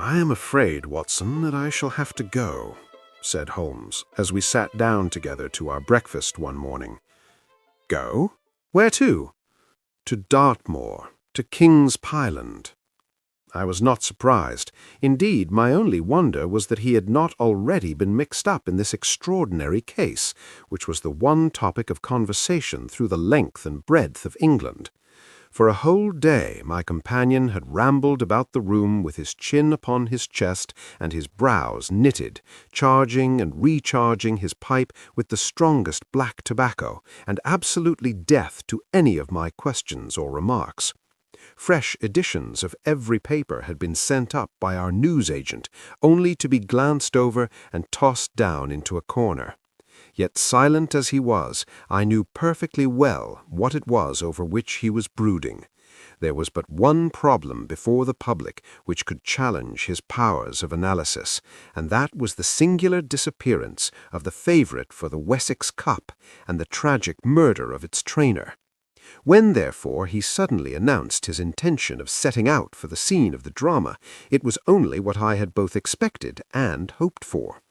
"I am afraid, Watson, that I shall have to go," said Holmes, as we sat down together to our breakfast one morning. "Go? Where to?" "To Dartmoor, to King's Pyland." I was not surprised. Indeed, my only wonder was that he had not already been mixed up in this extraordinary case, which was the one topic of conversation through the length and breadth of England. For a whole day my companion had rambled about the room with his chin upon his chest and his brows knitted, charging and recharging his pipe with the strongest black tobacco, and absolutely deaf to any of my questions or remarks. Fresh editions of every paper had been sent up by our newsagent, only to be glanced over and tossed down into a corner. Yet silent as he was, I knew perfectly well what it was over which he was brooding. There was but one problem before the public which could challenge his powers of analysis, and that was the singular disappearance of the favourite for the Wessex Cup and the tragic murder of its trainer. When, therefore, he suddenly announced his intention of setting out for the scene of the drama, it was only what I had both expected and hoped for.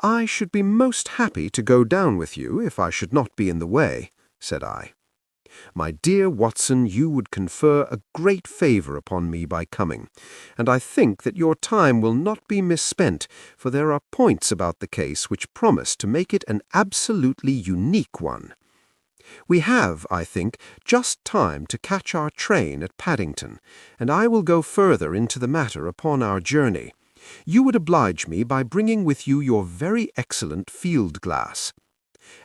"I should be most happy to go down with you if I should not be in the way," said I. "My dear Watson, you would confer a great favour upon me by coming, and I think that your time will not be misspent, for there are points about the case which promise to make it an absolutely unique one. We have, I think, just time to catch our train at Paddington, and I will go further into the matter upon our journey. You would oblige me by bringing with you your very excellent field-glass."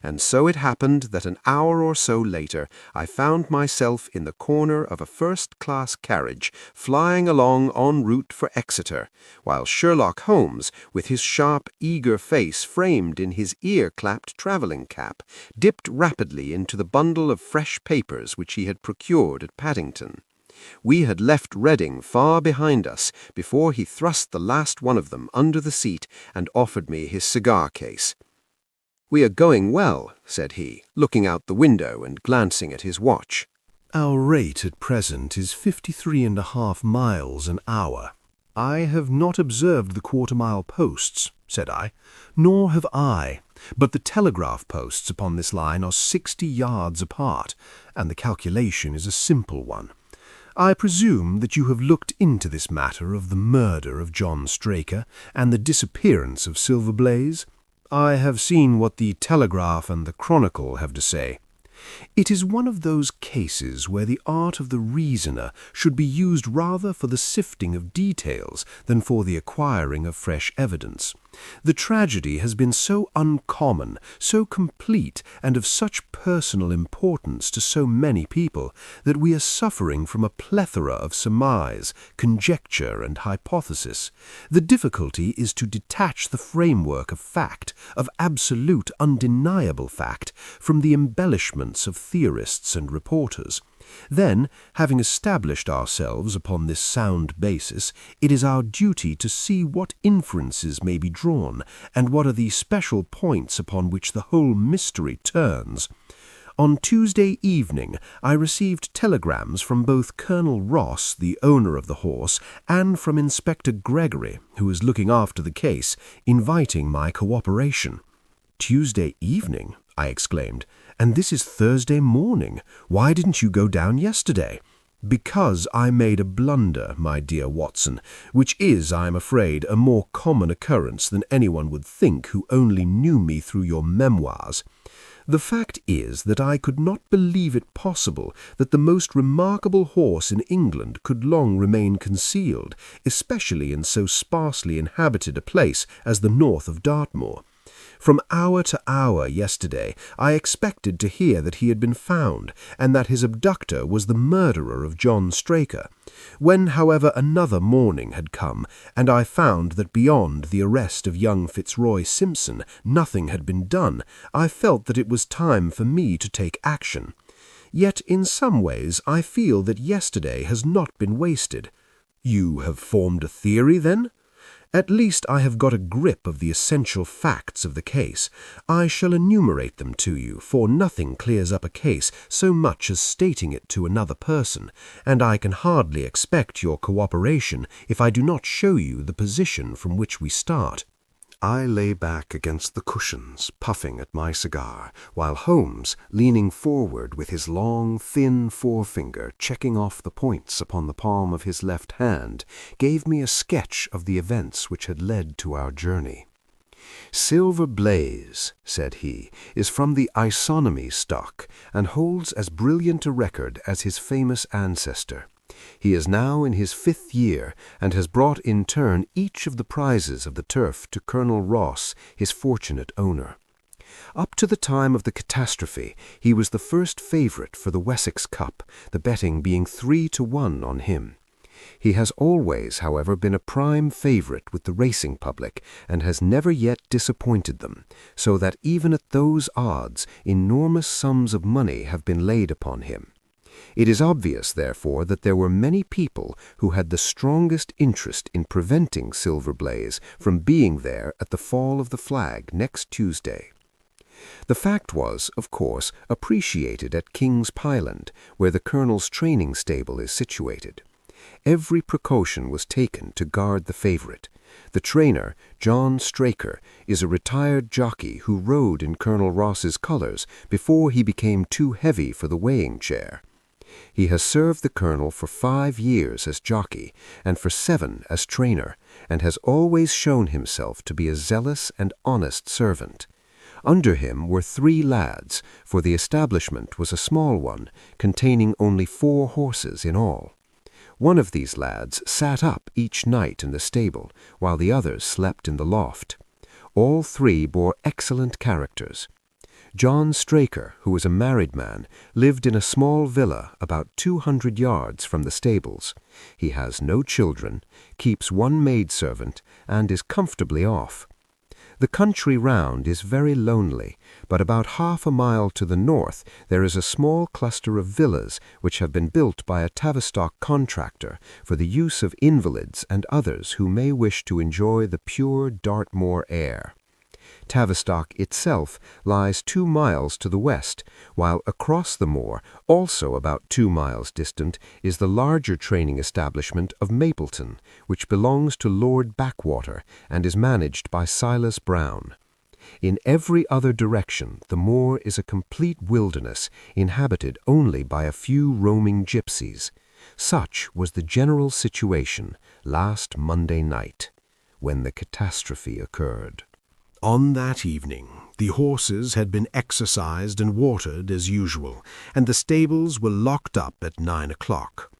And so it happened that an hour or so later I found myself in the corner of a first-class carriage flying along en route for Exeter, while Sherlock Holmes, with his sharp, eager face framed in his ear-clapped travelling cap, dipped rapidly into the bundle of fresh papers which he had procured at Paddington. We had left Reading far behind us before he thrust the last one of them under the seat and offered me his cigar-case. "We are going well," said he, looking out the window and glancing at his watch. "Our rate at present is 53.5 miles an hour. I have not observed the quarter-mile posts," said I. "Nor have I, but the telegraph posts upon this line are 60 yards apart, and the calculation is a simple one. I presume that you have looked into this matter of the murder of John Straker and the disappearance of Silver Blaze. I have seen what the Telegraph and the Chronicle have to say. It is one of those cases where the art of the reasoner should be used rather for the sifting of details than for the acquiring of fresh evidence. The tragedy has been so uncommon, so complete, and of such personal importance to so many people, that we are suffering from a plethora of surmise, conjecture, and hypothesis. The difficulty is to detach the framework of fact, of absolute undeniable fact, from the embellishments of theorists and reporters. Then, having established ourselves upon this sound basis, it is our duty to see what inferences may be drawn, and what are the special points upon which the whole mystery turns. On Tuesday evening I received telegrams from both Colonel Ross, the owner of the horse, and from Inspector Gregory, who is looking after the case, inviting my cooperation." "Tuesday evening?" I exclaimed. "And this is Thursday morning. Why didn't you go down yesterday?" "Because I made a blunder, my dear Watson, which is, I am afraid, a more common occurrence than anyone would think who only knew me through your memoirs. The fact is that I could not believe it possible that the most remarkable horse in England could long remain concealed, especially in so sparsely inhabited a place as the north of Dartmoor. From hour to hour yesterday I expected to hear that he had been found, and that his abductor was the murderer of John Straker. When, however, another morning had come, and I found that beyond the arrest of young Fitzroy Simpson nothing had been done, I felt that it was time for me to take action. Yet in some ways I feel that yesterday has not been wasted." "You have formed a theory, then?" At least I have got a grip of the essential facts of the case. I shall enumerate them to you, for nothing clears up a case so much as stating it to another person, and I can hardly expect your cooperation if I do not show you the position from which we start." I lay back against the cushions, puffing at my cigar, while Holmes, leaning forward with his long, thin forefinger checking off the points upon the palm of his left hand, gave me a sketch of the events which had led to our journey. "Silver Blaze," said he, "is from the isonomy stock, and holds as brilliant a record as his famous ancestor. He is now in his 5th year, and has brought in turn each of the prizes of the turf to Colonel Ross, his fortunate owner. Up to the time of the catastrophe, he was the first favourite for the Wessex Cup, the betting being 3-1 on him. He has always, however, been a prime favourite with the racing public, and has never yet disappointed them, so that even at those odds enormous sums of money have been laid upon him. It is obvious, therefore, that there were many people who had the strongest interest in preventing Silver Blaze from being there at the fall of the flag next Tuesday. The fact was, of course, appreciated at King's Pyland, where the Colonel's training stable is situated. Every precaution was taken to guard the favourite. The trainer, John Straker, is a retired jockey who rode in Colonel Ross's colours before he became too heavy for the weighing chair. He has served the Colonel for 5 years as jockey and for 7 as trainer, and has always shown himself to be a zealous and honest servant. Under him were 3 lads, for the establishment was a small one, containing only 4 horses in all. One of these lads sat up each night in the stable, while the others slept in the loft. All 3 bore excellent characters. John Straker, who was a married man, lived in a small villa about 200 yards from the stables. He has no children, keeps 1 maidservant, and is comfortably off. The country round is very lonely, but about half a mile to the north there is a small cluster of villas which have been built by a Tavistock contractor for the use of invalids and others who may wish to enjoy the pure Dartmoor air. Tavistock itself lies 2 miles to the west, while across the moor, also about 2 miles distant, is the larger training establishment of Mapleton, which belongs to Lord Backwater and is managed by Silas Brown. In every other direction the moor is a complete wilderness, inhabited only by a few roaming gypsies. Such was the general situation last Monday night, when the catastrophe occurred. On that evening, the horses had been exercised and watered as usual, and the stables were locked up at 9 o'clock.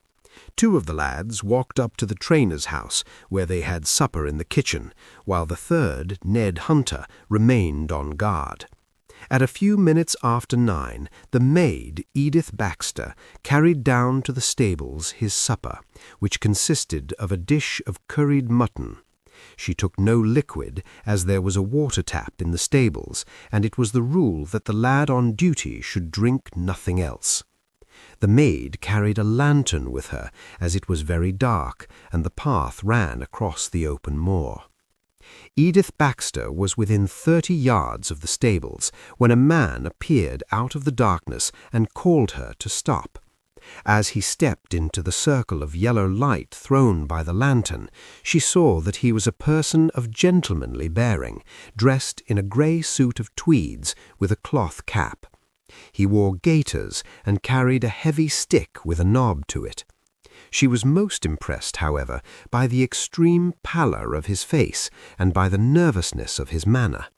2 of the lads walked up to the trainer's house, where they had supper in the kitchen, while the third, Ned Hunter, remained on guard. At a few minutes after 9, the maid, Edith Baxter, carried down to the stables his supper, which consisted of a dish of curried mutton. She took no liquid, as there was a water tap in the stables, and it was the rule that the lad on duty should drink nothing else. The maid carried a lantern with her, as it was very dark, and the path ran across the open moor. Edith Baxter was within 30 yards of the stables, when a man appeared out of the darkness and called her to stop. As he stepped into the circle of yellow light thrown by the lantern, she saw that he was a person of gentlemanly bearing, dressed in a grey suit of tweeds with a cloth cap. He wore gaiters and carried a heavy stick with a knob to it. She was most impressed, however, by the extreme pallor of his face and by the nervousness of his manner.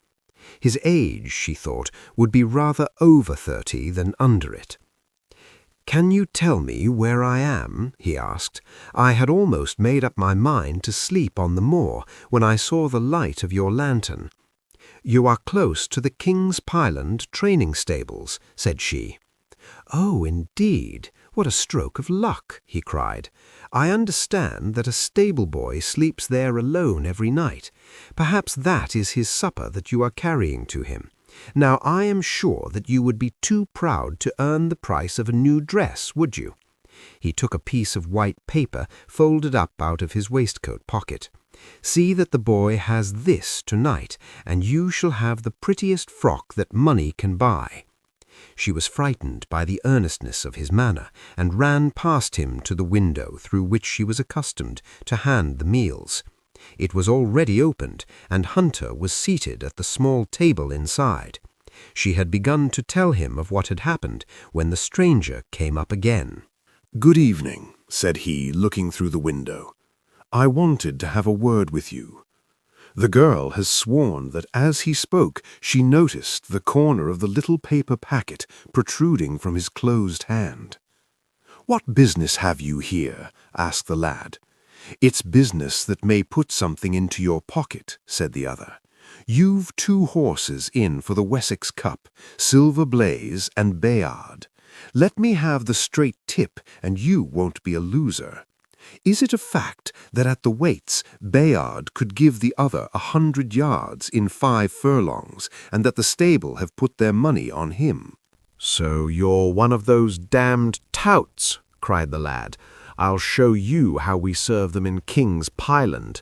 His age, she thought, would be rather over 30 than under it. "Can you tell me where I am?" he asked. "I had almost made up my mind to sleep on the moor when I saw the light of your lantern." "You are close to the King's Pyland training stables," said she. "Oh, indeed! What a stroke of luck!" he cried. "I understand that a stable-boy sleeps there alone every night. Perhaps that is his supper that you are carrying to him. Now, I am sure that you would be too proud to earn the price of a new dress, would you?" He took a piece of white paper folded up out of his waistcoat pocket. See that the boy has this tonight, and you shall have the prettiest frock that money can buy." She was frightened by the earnestness of his manner, and ran past him to the window through which she was accustomed to hand the meals. It was already opened, and Hunter was seated at the small table inside. She had begun to tell him of what had happened when the stranger came up again. "Good evening," said he, looking through the window. "I wanted to have a word with you." The girl has sworn that as he spoke she noticed the corner of the little paper packet protruding from his closed hand. "What business have you here?" asked the lad. "It's business that may put something into your pocket," said the other. "You've 2 horses in for the Wessex Cup, Silver Blaze and Bayard. Let me have the straight tip, and you won't be a loser. Is it a fact that at the weights Bayard could give the other 100 yards in 5 furlongs, and that the stable have put their money on him?" "So you're one of those damned touts," cried the lad. "I'll show you how we serve them in King's Pyland."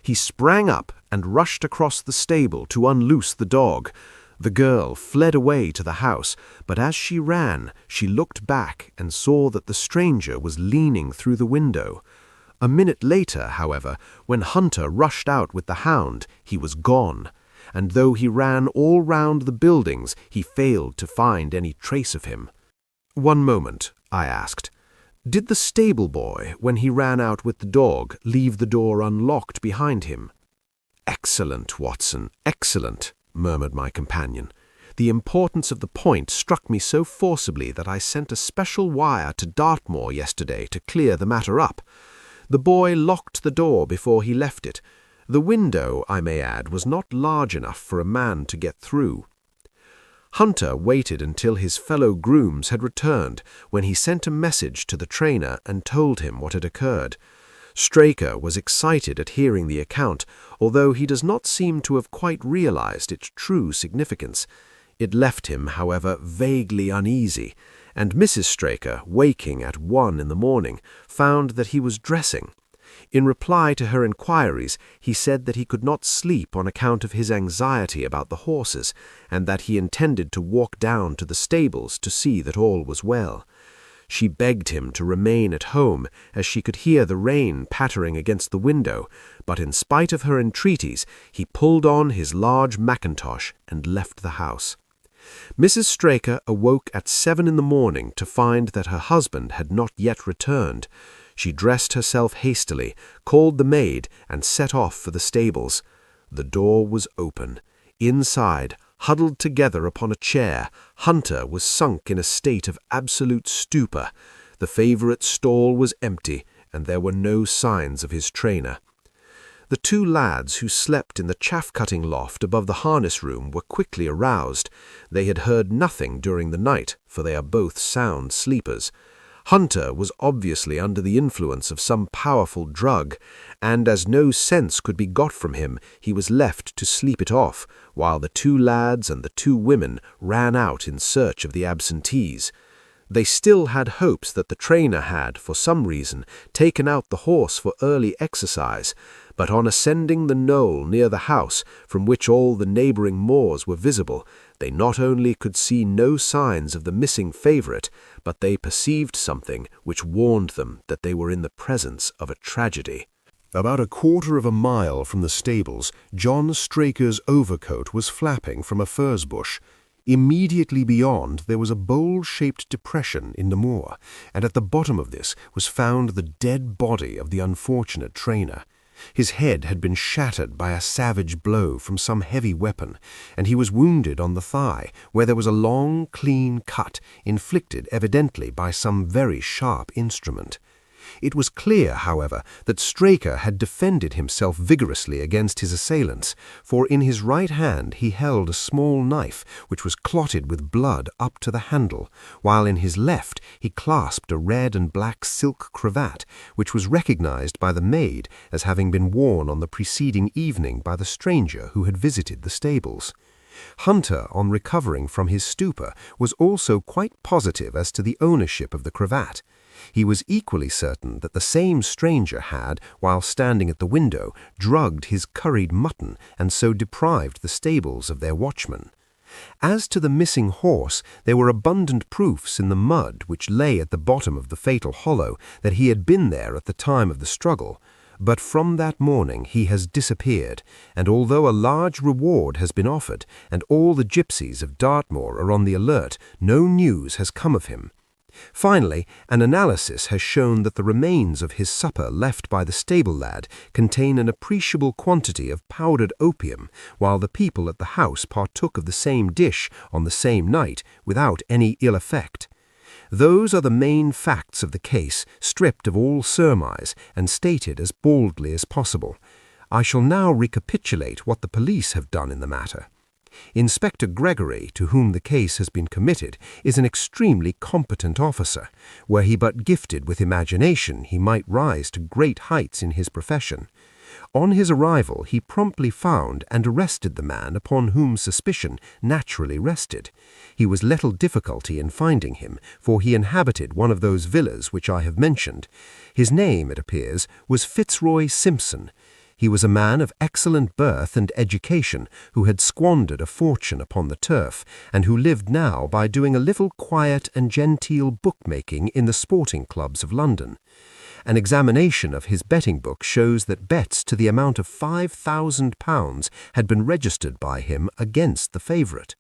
He sprang up and rushed across the stable to unloose the dog. The girl fled away to the house, but as she ran, she looked back and saw that the stranger was leaning through the window. A minute later, however, when Hunter rushed out with the hound, he was gone, and though he ran all round the buildings, he failed to find any trace of him. "One moment," I asked. "Did the stable boy, when he ran out with the dog, leave the door unlocked behind him?" "Excellent, Watson, excellent," murmured my companion. "The importance of the point struck me so forcibly that I sent a special wire to Dartmoor yesterday to clear the matter up. The boy locked the door before he left it. The window, I may add, was not large enough for a man to get through." Hunter waited until his fellow grooms had returned, when he sent a message to the trainer and told him what had occurred. Straker was excited at hearing the account, although he does not seem to have quite realized its true significance. It left him, however, vaguely uneasy, and Mrs. Straker, waking at 1 in the morning, found that he was dressing. In reply to her inquiries, he said that he could not sleep on account of his anxiety about the horses, and that he intended to walk down to the stables to see that all was well. She begged him to remain at home, as she could hear the rain pattering against the window, but in spite of her entreaties, he pulled on his large mackintosh and left the house. Mrs. Straker awoke at 7 in the morning to find that her husband had not yet returned. She dressed herself hastily, called the maid, and set off for the stables. The door was open. Inside, huddled together upon a chair, Hunter was sunk in a state of absolute stupor. The favourite stall was empty, and there were no signs of his trainer. The 2 lads who slept in the chaff-cutting loft above the harness room were quickly aroused. They had heard nothing during the night, for they are both sound sleepers. Hunter was obviously under the influence of some powerful drug, and as no sense could be got from him, he was left to sleep it off, while the 2 lads and the 2 women ran out in search of the absentees. They still had hopes that the trainer had, for some reason, taken out the horse for early exercise, but on ascending the knoll near the house, from which all the neighbouring moors were visible, they not only could see no signs of the missing favourite, but they perceived something which warned them that they were in the presence of a tragedy. About a quarter of a mile from the stables, John Straker's overcoat was flapping from a furze bush. Immediately beyond there was a bowl-shaped depression in the moor, and at the bottom of this was found the dead body of the unfortunate trainer. His head had been shattered by a savage blow from some heavy weapon, and he was wounded on the thigh, where there was a long, clean cut, inflicted evidently by some very sharp instrument. It was clear, however, that Straker had defended himself vigorously against his assailants, for in his right hand he held a small knife which was clotted with blood up to the handle, while in his left he clasped a red and black silk cravat, which was recognized by the maid as having been worn on the preceding evening by the stranger who had visited the stables. Hunter, on recovering from his stupor, was also quite positive as to the ownership of the cravat. He was equally certain that the same stranger had, while standing at the window, drugged his curried mutton and so deprived the stables of their watchman. As to the missing horse, there were abundant proofs in the mud which lay at the bottom of the fatal hollow that he had been there at the time of the struggle. But from that morning he has disappeared, and although a large reward has been offered, and all the gypsies of Dartmoor are on the alert, no news has come of him. Finally, an analysis has shown that the remains of his supper left by the stable lad contain an appreciable quantity of powdered opium, while the people at the house partook of the same dish on the same night without any ill effect. Those are the main facts of the case, stripped of all surmise and stated as baldly as possible. I shall now recapitulate what the police have done in the matter. Inspector Gregory, to whom the case has been committed, is an extremely competent officer. Were he but gifted with imagination, he might rise to great heights in his profession. On his arrival, he promptly found and arrested the man upon whom suspicion naturally rested. He was little difficulty in finding him, for he inhabited one of those villas which I have mentioned. His name, it appears, was Fitzroy Simpson. He was a man of excellent birth and education who had squandered a fortune upon the turf, and who lived now by doing a little quiet and genteel bookmaking in the sporting clubs of London. An examination of his betting book shows that bets to the amount of £5,000 had been registered by him against the favourite.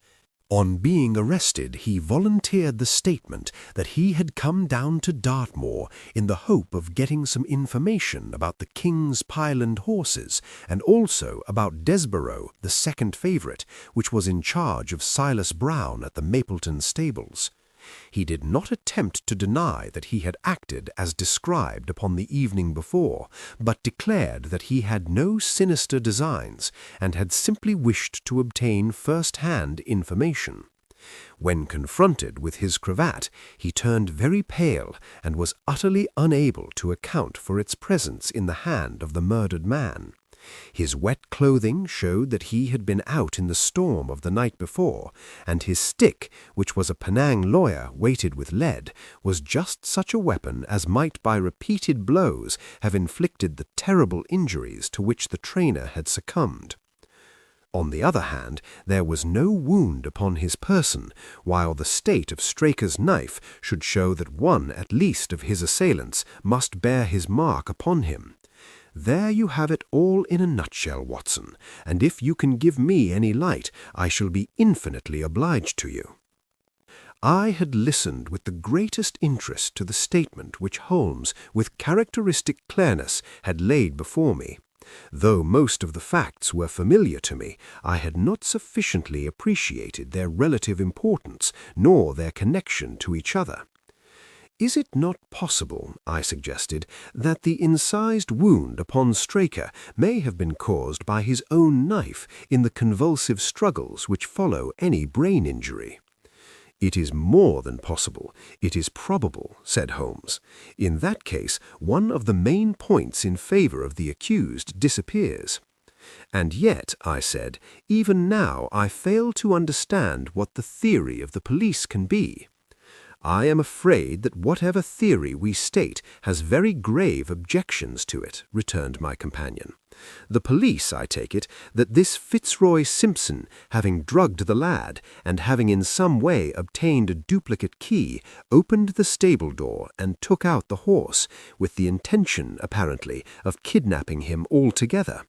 On being arrested, he volunteered the statement that he had come down to Dartmoor in the hope of getting some information about the King's Pyland horses, and also about Desborough, the second favourite, which was in charge of Silas Brown at the Mapleton stables. He did not attempt to deny that he had acted as described upon the evening before, but declared that he had no sinister designs, and had simply wished to obtain first-hand information. When confronted with his cravat, he turned very pale, and was utterly unable to account for its presence in the hand of the murdered man. His wet clothing showed that he had been out in the storm of the night before, and his stick, which was a Penang lawyer weighted with lead, was just such a weapon as might by repeated blows have inflicted the terrible injuries to which the trainer had succumbed. On the other hand, there was no wound upon his person, while the state of Straker's knife should show that one at least of his assailants must bear his mark upon him. There you have it all in a nutshell, Watson, and if you can give me any light, I shall be infinitely obliged to you. I had listened with the greatest interest to the statement which Holmes, with characteristic clearness, had laid before me. Though most of the facts were familiar to me, I had not sufficiently appreciated their relative importance, nor their connection to each other. Is it not possible, I suggested, that the incised wound upon Straker may have been caused by his own knife in the convulsive struggles which follow any brain injury? It is more than possible, it is probable, said Holmes. In that case, one of the main points in favour of the accused disappears. And yet, I said, even now I fail to understand what the theory of the police can be. I am afraid that whatever theory we state has very grave objections to it, returned my companion. The police, I take it, that this Fitzroy Simpson, having drugged the lad, and having in some way obtained a duplicate key, opened the stable door and took out the horse, with the intention, apparently, of kidnapping him altogether.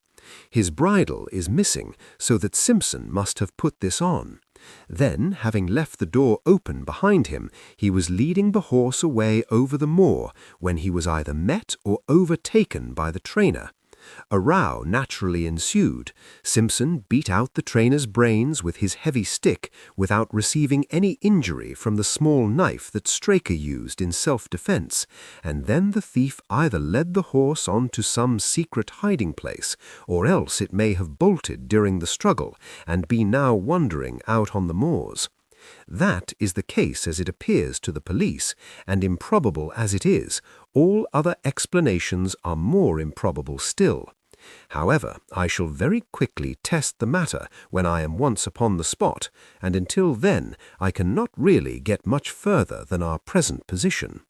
His bridle is missing, so that Simpson must have put this on. Then, having left the door open behind him, he was leading the horse away over the moor, when he was either met or overtaken by the trainer. A row naturally ensued. Simpson beat out the trainer's brains with his heavy stick without receiving any injury from the small knife that Straker used in self-defense, and then the thief either led the horse on to some secret hiding-place, or else it may have bolted during the struggle and be now wandering out on the moors. That is the case as it appears to the police, and improbable as it is, all other explanations are more improbable still. However, I shall very quickly test the matter when I am once upon the spot, and until then I cannot really get much further than our present position.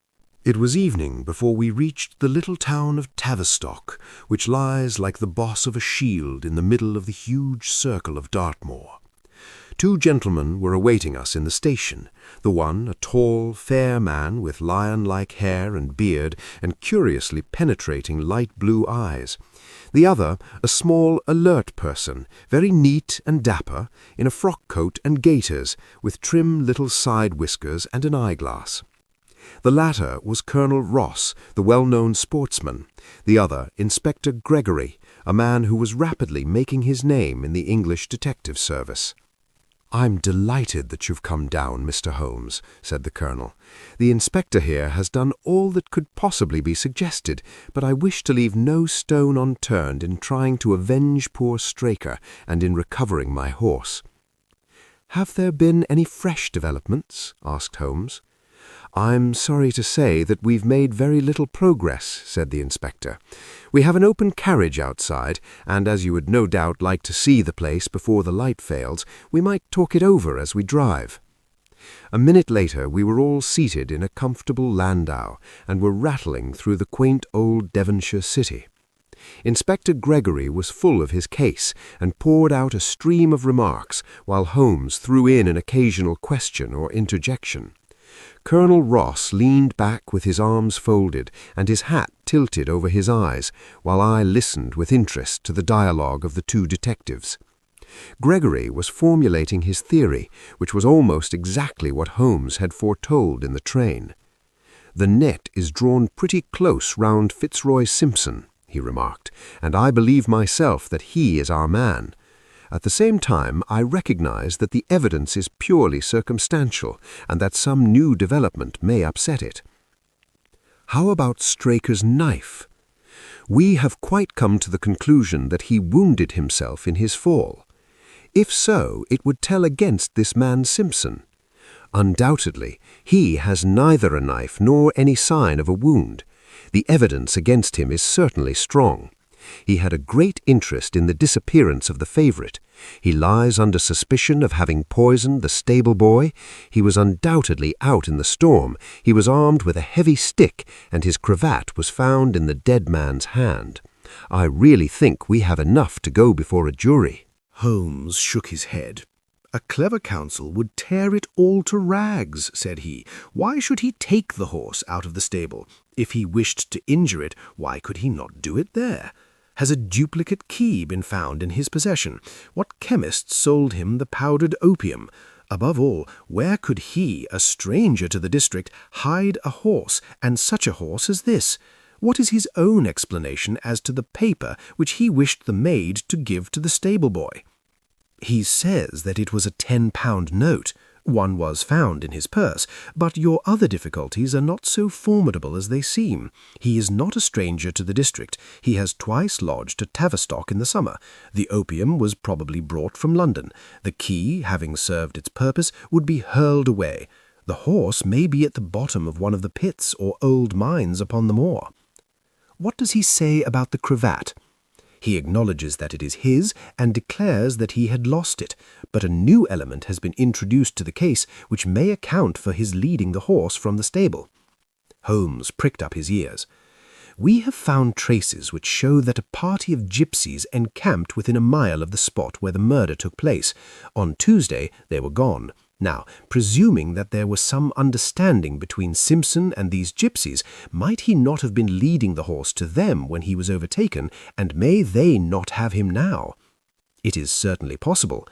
It was evening before we reached the little town of Tavistock, which lies like the boss of a shield in the middle of the huge circle of Dartmoor. 2 gentlemen were awaiting us in the station, the one a tall, fair man with lion-like hair and beard and curiously penetrating light blue eyes. The other a small, alert person, very neat and dapper, in a frock-coat and gaiters, with trim little side whiskers and an eyeglass. The latter was Colonel Ross, the well-known sportsman, the other Inspector Gregory, a man who was rapidly making his name in the English detective service. "I'm delighted that you've come down, Mr. Holmes," said the Colonel. "The inspector here has done all that could possibly be suggested, but I wish to leave no stone unturned in trying to avenge poor Straker and in recovering my horse." "Have there been any fresh developments?" asked Holmes. "I'm sorry to say that we've made very little progress," said the inspector. "We have an open carriage outside, and as you would no doubt like to see the place before the light fails, we might talk it over as we drive." A minute later we were all seated in a comfortable landau, and were rattling through the quaint old Devonshire city. Inspector Gregory was full of his case, and poured out a stream of remarks, while Holmes threw in an occasional question or interjection. Colonel Ross leaned back with his arms folded and his hat tilted over his eyes, while I listened with interest to the dialogue of the 2 detectives. Gregory was formulating his theory, which was almost exactly what Holmes had foretold in the train. "The net is drawn pretty close round Fitzroy Simpson," he remarked, "and I believe myself that he is our man. At the same time, I recognize that the evidence is purely circumstantial, and that some new development may upset it." "How about Straker's knife?" "We have quite come to the conclusion that he wounded himself in his fall. If so, it would tell against this man Simpson. Undoubtedly, he has neither a knife nor any sign of a wound. The evidence against him is certainly strong. He had a great interest in the disappearance of the favourite. He lies under suspicion of having poisoned the stable boy. He was undoubtedly out in the storm. He was armed with a heavy stick, and his cravat was found in the dead man's hand. I really think we have enough to go before a jury." Holmes shook his head. "A clever counsel would tear it all to rags," said he. "Why should he take the horse out of the stable? If he wished to injure it, why could he not do it there? Has a duplicate key been found in his possession? What chemist sold him the powdered opium? Above all, where could he, a stranger to the district, hide a horse, and such a horse as this? What is his own explanation as to the paper which he wished the maid to give to the stable boy?" "He says that it was a £10 note. One was found in his purse, but your other difficulties are not so formidable as they seem. He is not a stranger to the district. He has twice lodged at Tavistock in the summer. The opium was probably brought from London. The key, having served its purpose, would be hurled away. The horse may be at the bottom of one of the pits or old mines upon the moor." "What does he say about the cravat?" "He acknowledges that it is his, and declares that he had lost it, but a new element has been introduced to the case which may account for his leading the horse from the stable." Holmes pricked up his ears. "We have found traces which show that a party of gypsies encamped within a mile of the spot where the murder took place. On Tuesday they were gone. Now, presuming that there was some understanding between Simpson and these gypsies, might he not have been leading the horse to them when he was overtaken, and may they not have him now? It is certainly possible.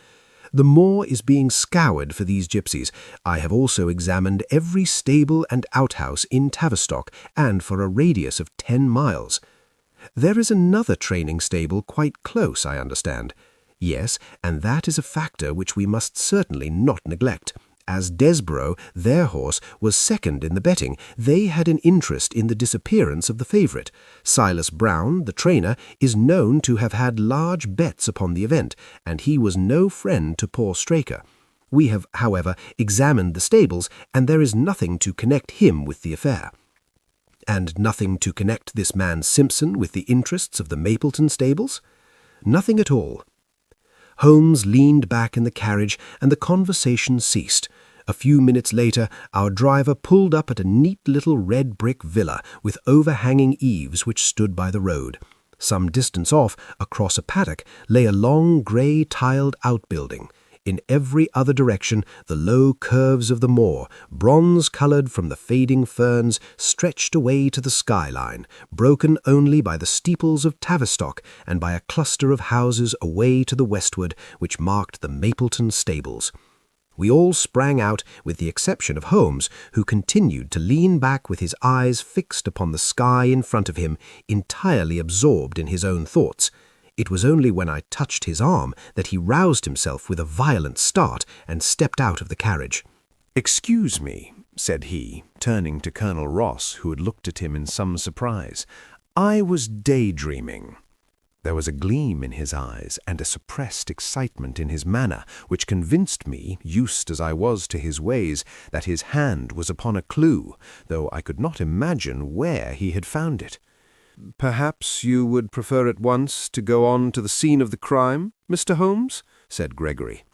The moor is being scoured for these gypsies. I have also examined every stable and outhouse in Tavistock, and for a radius of 10 miles. There is another training stable quite close, I understand. Yes, and that is a factor which we must certainly not neglect. As Desborough, their horse, was second in the betting, they had an interest in the disappearance of the favourite. Silas Brown, the trainer, is known to have had large bets upon the event, and he was no friend to poor Straker. We have, however, examined the stables, and there is nothing to connect him with the affair." "And nothing to connect this man Simpson with the interests of the Mapleton stables?" "Nothing at all." Holmes leaned back in the carriage, and the conversation ceased. A few minutes later, our driver pulled up at a neat little red brick villa with overhanging eaves which stood by the road. Some distance off, across a paddock, lay a long grey tiled outbuilding. In every other direction, the low curves of the moor, bronze-coloured from the fading ferns, stretched away to the skyline, broken only by the steeples of Tavistock and by a cluster of houses away to the westward which marked the Mapleton stables. We all sprang out, with the exception of Holmes, who continued to lean back with his eyes fixed upon the sky in front of him, entirely absorbed in his own thoughts. It was only when I touched his arm that he roused himself with a violent start and stepped out of the carriage. "Excuse me," said he, turning to Colonel Ross, who had looked at him in some surprise. "I was daydreaming." There was a gleam in his eyes and a suppressed excitement in his manner, which convinced me, used as I was to his ways, that his hand was upon a clue, though I could not imagine where he had found it. "Perhaps you would prefer at once to go on to the scene of the crime, Mr. Holmes?" said Gregory.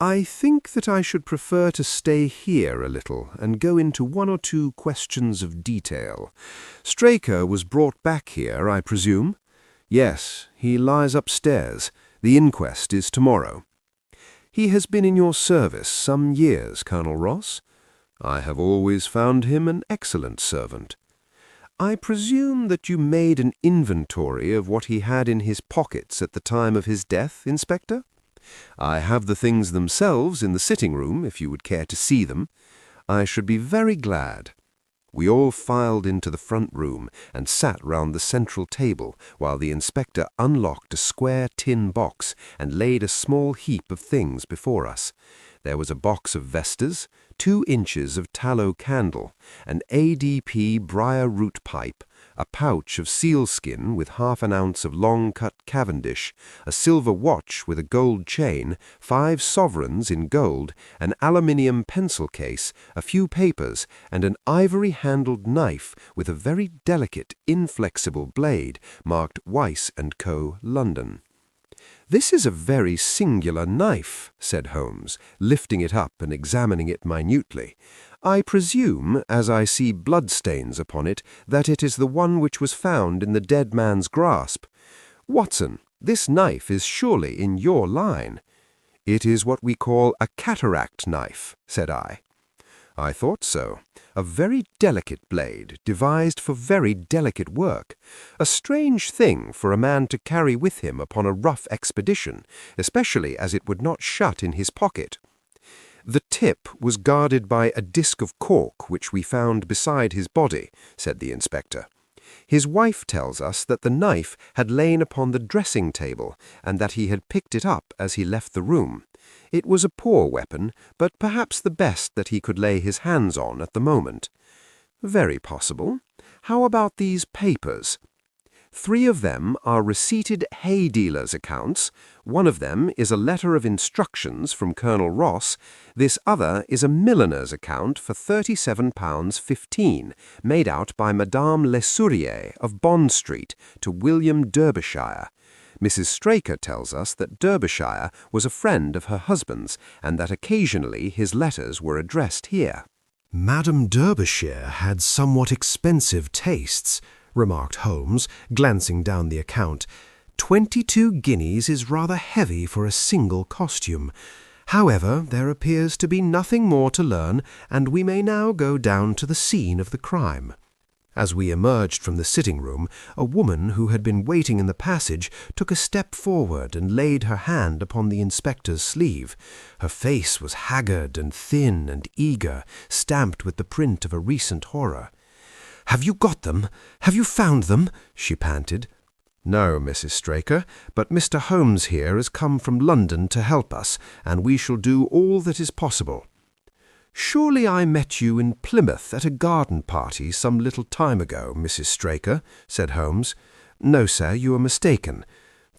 "I think that I should prefer to stay here a little and go into one or two questions of detail. Straker was brought back here, I presume?" "Yes, he lies upstairs. The inquest is tomorrow." "He has been in your service some years, Colonel Ross?" "I have always found him an excellent servant." "I presume that you made an inventory of what he had in his pockets at the time of his death, Inspector?" "I have the things themselves in the sitting-room, if you would care to see them." "I should be very glad." We all filed into the front room and sat round the central table while the inspector unlocked a square tin box and laid a small heap of things before us. There was a box of vestas, 2 inches of tallow candle, an ADP briar root pipe, a pouch of sealskin with half an ounce of long-cut Cavendish, a silver watch with a gold chain, 5 sovereigns in gold, an aluminium pencil case, a few papers, and an ivory-handled knife with a very delicate, inflexible blade marked Weiss & Co., London. "This is a very singular knife," said Holmes, lifting it up and examining it minutely. "I presume, as I see bloodstains upon it, that it is the one which was found in the dead man's grasp. Watson, this knife is surely in your line." "It is what we call a cataract knife," said I. "I thought so. A very delicate blade, devised for very delicate work. A strange thing for a man to carry with him upon a rough expedition, especially as it would not shut in his pocket." "The tip was guarded by a disc of cork which we found beside his body," said the inspector. "His wife tells us that the knife had lain upon the dressing-table and that he had picked it up as he left the room. It was a poor weapon, but perhaps the best that he could lay his hands on at the moment." "Very possible. How about these papers?" 3 of them are receipted hay dealers' accounts. One of them is a letter of instructions from Colonel Ross. This other is a milliner's account for £37.15, made out by Madame Lesourier of Bond Street to William Derbyshire. Mrs. Straker tells us that Derbyshire was a friend of her husband's, and that occasionally his letters were addressed here. "Madame Derbyshire had somewhat expensive tastes," remarked Holmes, glancing down the account. 22 guineas is rather heavy for a single costume. However, there appears to be nothing more to learn, and we may now go down to the scene of the crime." As we emerged from the sitting-room, a woman who had been waiting in the passage took a step forward and laid her hand upon the inspector's sleeve. Her face was haggard and thin and eager, stamped with the print of a recent horror. "Have you got them? Have you found them?" she panted. "No, Mrs. Straker, but Mr. Holmes here has come from London to help us, and we shall do all that is possible." "Surely I met you in Plymouth at a garden party some little time ago, Mrs. Straker," said Holmes. "No, sir, you are mistaken."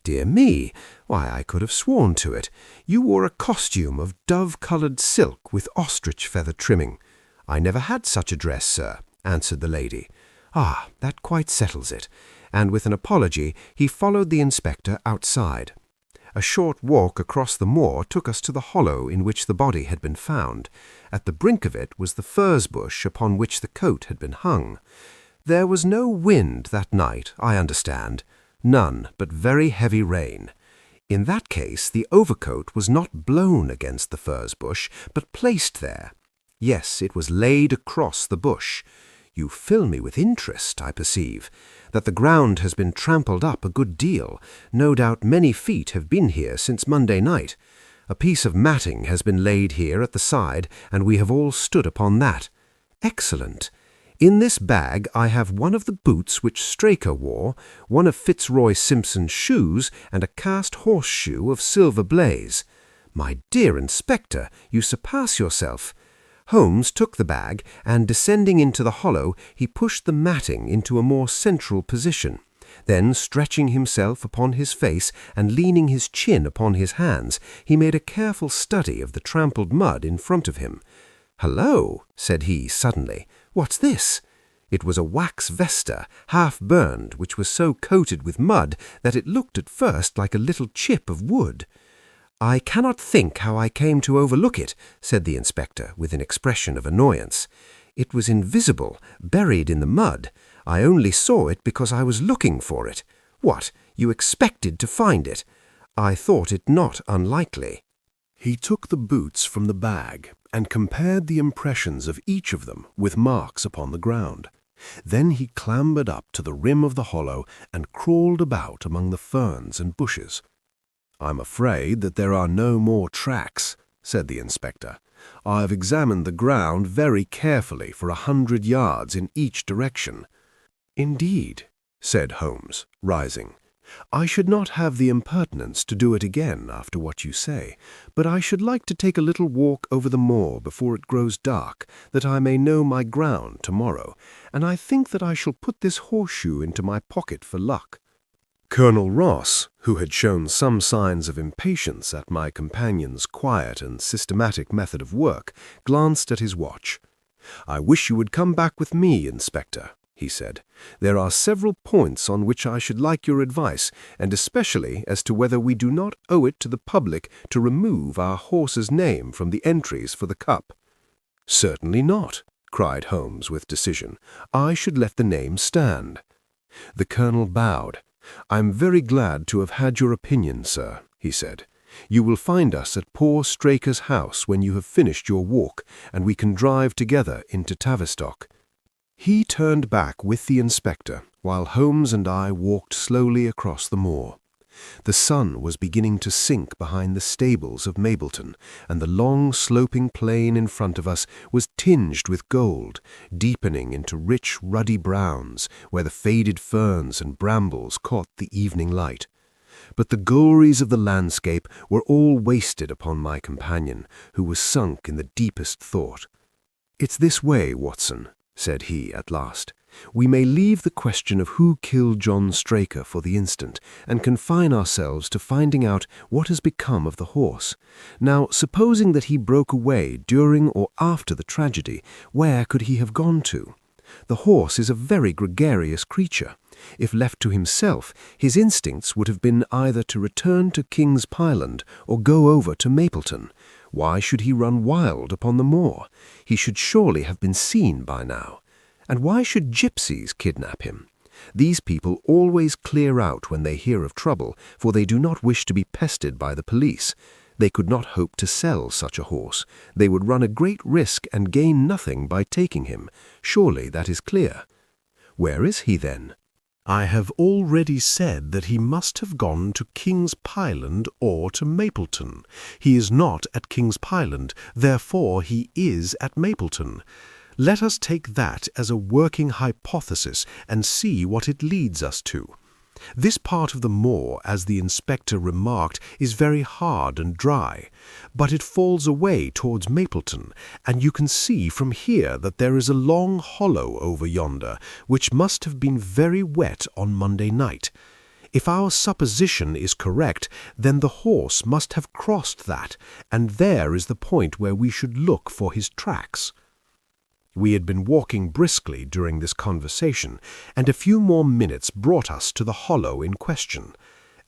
"Dear me! Why, I could have sworn to it. You wore a costume of dove-coloured silk with ostrich feather trimming." "I never had such a dress, sir," answered the lady. "Ah, that quite settles it." And with an apology, he followed the inspector outside. A short walk across the moor took us to the hollow in which the body had been found. At the brink of it was the furze bush upon which the coat had been hung. There was no wind that night, I understand. None, but very heavy rain. In that case, the overcoat was not blown against the furze bush, but placed there. Yes, it was laid across the bush. You fill me with interest, I perceive. That the ground has been trampled up a good deal. No doubt many feet have been here since Monday night. A piece of matting has been laid here at the side, and we have all stood upon that. Excellent. In this bag I have one of the boots which Straker wore, one of Fitzroy Simpson's shoes, and a cast horseshoe of silver blaze. My dear Inspector, you surpass yourself. Holmes took the bag, and descending into the hollow, he pushed the matting into a more central position. Then, stretching himself upon his face and leaning his chin upon his hands, he made a careful study of the trampled mud in front of him. "Hullo," said he suddenly, "what's this?" It was a wax vesta, half burned, which was so coated with mud that it looked at first like a little chip of wood. "I cannot think how I came to overlook it," said the inspector, with an expression of annoyance. "It was invisible, buried in the mud. I only saw it because I was looking for it. What, you expected to find it? I thought it not unlikely." He took the boots from the bag and compared the impressions of each of them with marks upon the ground. Then he clambered up to the rim of the hollow and crawled about among the ferns and bushes. "I'm afraid that there are no more tracks," said the inspector. "I have examined the ground very carefully for 100 yards in each direction." "Indeed," said Holmes, rising. "I should not have the impertinence to do it again after what you say, but I should like to take a little walk over the moor before it grows dark, that I may know my ground tomorrow, and I think that I shall put this horseshoe into my pocket for luck." Colonel Ross, who had shown some signs of impatience at my companion's quiet and systematic method of work, glanced at his watch. "I wish you would come back with me, Inspector," he said. "There are several points on which I should like your advice, and especially as to whether we do not owe it to the public to remove our horse's name from the entries for the Cup." "Certainly not," cried Holmes with decision. "I should let the name stand." The colonel bowed. "I am very glad to have had your opinion, sir," he said. "You will find us at poor Straker's house when you have finished your walk, and we can drive together into Tavistock." He turned back with the inspector, while Holmes and I walked slowly across the moor. The sun was beginning to sink behind the stables of Mapleton, and the long sloping plain in front of us was tinged with gold, deepening into rich ruddy browns, where the faded ferns and brambles caught the evening light. But the glories of the landscape were all wasted upon my companion, who was sunk in the deepest thought. "It's this way, Watson," said he at last. "We may leave the question of who killed John Straker for the instant, and confine ourselves to finding out what has become of the horse. Now, supposing that he broke away during or after the tragedy, where could he have gone to? The horse is a very gregarious creature. If left to himself, his instincts would have been either to return to King's Pyland or go over to Mapleton. Why should he run wild upon the moor? He should surely have been seen by now. And why should gypsies kidnap him? These people always clear out when they hear of trouble, for they do not wish to be pestered by the police. They could not hope to sell such a horse. They would run a great risk and gain nothing by taking him. Surely that is clear. Where is he then? I have already said that he must have gone to King's Pyland or to Mapleton. He is not at King's Pyland, therefore he is at Mapleton. Let us take that as a working hypothesis and see what it leads us to. This part of the moor, as the inspector remarked, is very hard and dry, but it falls away towards Mapleton, and you can see from here that there is a long hollow over yonder, which must have been very wet on Monday night. If our supposition is correct, then the horse must have crossed that, and there is the point where we should look for his tracks. We had been walking briskly during this conversation, and a few more minutes brought us to the hollow in question.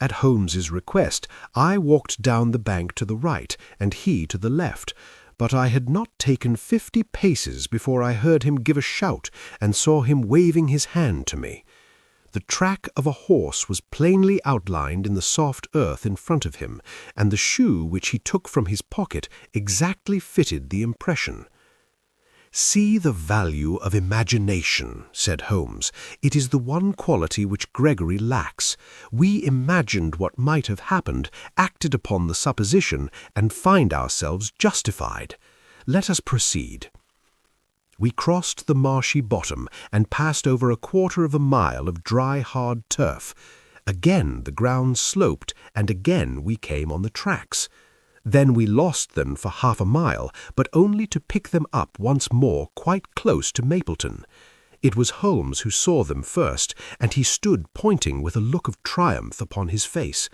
At Holmes's request, I walked down the bank to the right, and he to the left, but I had not taken 50 paces before I heard him give a shout and saw him waving his hand to me. The track of a horse was plainly outlined in the soft earth in front of him, and the shoe which he took from his pocket exactly fitted the impression. "See the value of imagination," said Holmes. "It is the one quality which Gregory lacks. We imagined what might have happened, acted upon the supposition, and find ourselves justified. Let us proceed." We crossed the marshy bottom and passed over a quarter of a mile of dry, hard turf. Again the ground sloped, and again we came on the tracks. Then we lost them for half a mile, but only to pick them up once more quite close to Mapleton. It was Holmes who saw them first, and he stood pointing with a look of triumph upon his face.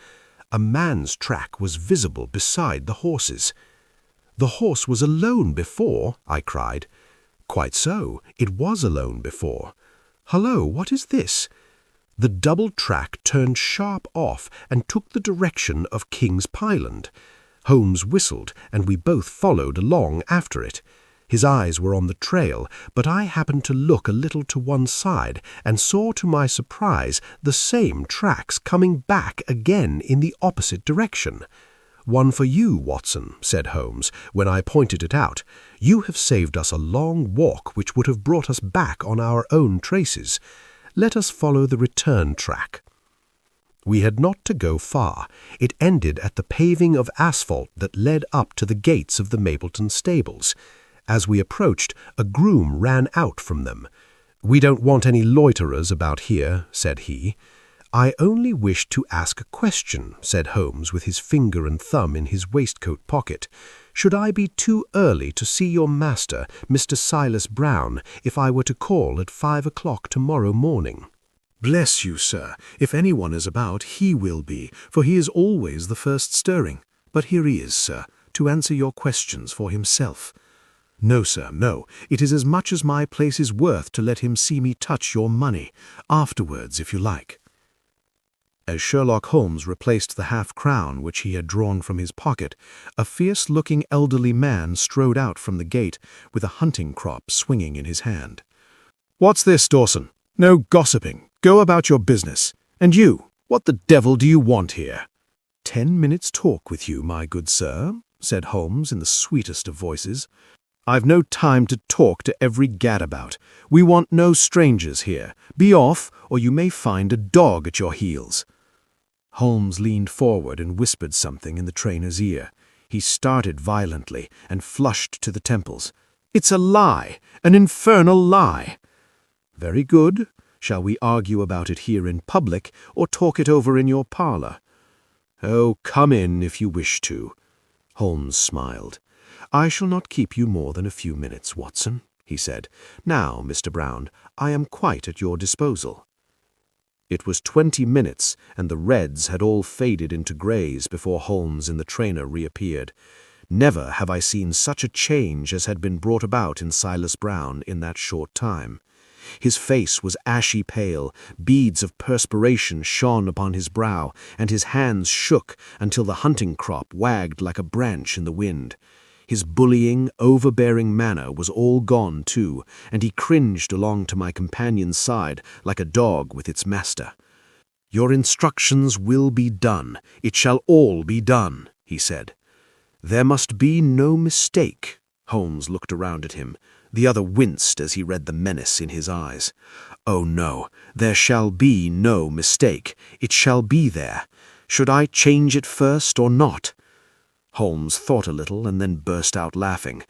A man's track was visible beside the horse's. "The horse was alone before," I cried. "Quite so. It was alone before. Hullo, what is this?" The double track turned sharp off and took the direction of King's Pyland. Holmes whistled, and we both followed along after it. His eyes were on the trail, but I happened to look a little to one side and saw to my surprise the same tracks coming back again in the opposite direction. "One for you, Watson," said Holmes, when I pointed it out. "You have saved us a long walk which would have brought us back on our own traces. Let us follow the return track." We had not to go far. It ended at the paving of asphalt that led up to the gates of the Mapleton stables. As we approached, a groom ran out from them. "We don't want any loiterers about here," said he. "I only wished to ask a question," said Holmes, with his finger and thumb in his waistcoat pocket. "Should I be too early to see your master, Mr. Silas Brown, if I were to call at 5 o'clock tomorrow morning?" "Bless you, sir, if anyone is about, he will be, for he is always the first stirring. But here he is, sir, to answer your questions for himself." "No, sir, no. It is as much as my place is worth to let him see me touch your money. Afterwards, if you like." As Sherlock Holmes replaced the half-crown which he had drawn from his pocket, a fierce-looking elderly man strode out from the gate with a hunting crop swinging in his hand. "What's this, Dawson? No gossiping. Go about your business. And you, what the devil do you want here?" "10 minutes' talk with you, my good sir," said Holmes in the sweetest of voices. "I've no time to talk to every gadabout. We want no strangers here. Be off, or you may find a dog at your heels." Holmes leaned forward and whispered something in the trainer's ear. He started violently and flushed to the temples. "It's a lie! An infernal lie!" "Very good. Shall we argue about it here in public, or talk it over in your parlour?" "Oh, come in if you wish to." Holmes smiled. "I shall not keep you more than a few minutes, Watson," he said. "Now, Mr. Brown, I am quite at your disposal." It was 20 minutes, and the reds had all faded into greys before Holmes and the trainer reappeared. Never have I seen such a change as had been brought about in Silas Brown in that short time. His face was ashy pale, beads of perspiration shone upon his brow, and his hands shook until the hunting crop wagged like a branch in the wind. His bullying, overbearing manner was all gone too, and he cringed along to my companion's side like a dog with its master. "Your instructions will be done. It shall all be done," he said. "There must be no mistake." Holmes looked around at him. The other winced as he read the menace in his eyes. "Oh no, there shall be no mistake. It shall be there. Should I change it first or not?" Holmes thought a little and then burst out laughing.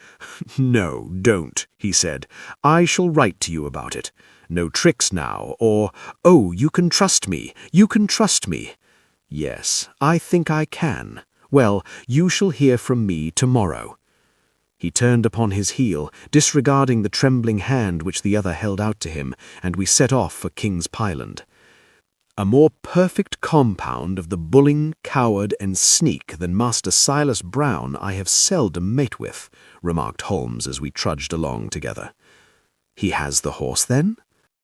"No, don't," he said. "I shall write to you about it. No tricks now, or, 'Oh, you can trust me, you can trust me.' Yes, I think I can. Well, you shall hear from me tomorrow." He turned upon his heel, disregarding the trembling hand which the other held out to him, and we set off for King's Pyland. "A more perfect compound of the bulling, coward, and sneak than Master Silas Brown I have seldom met with," remarked Holmes as we trudged along together. "He has the horse, then?"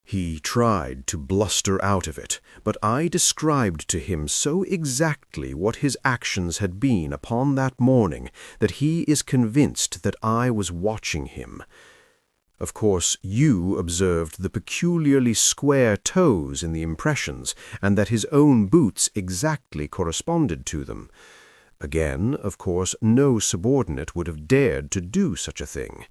He tried to bluster out of it, but I described to him so exactly what his actions had been upon that morning that he is convinced that I was watching him. Of course, you observed the peculiarly square toes in the impressions, and that his own boots exactly corresponded to them. Again, of course, no subordinate would have dared to do such a thing.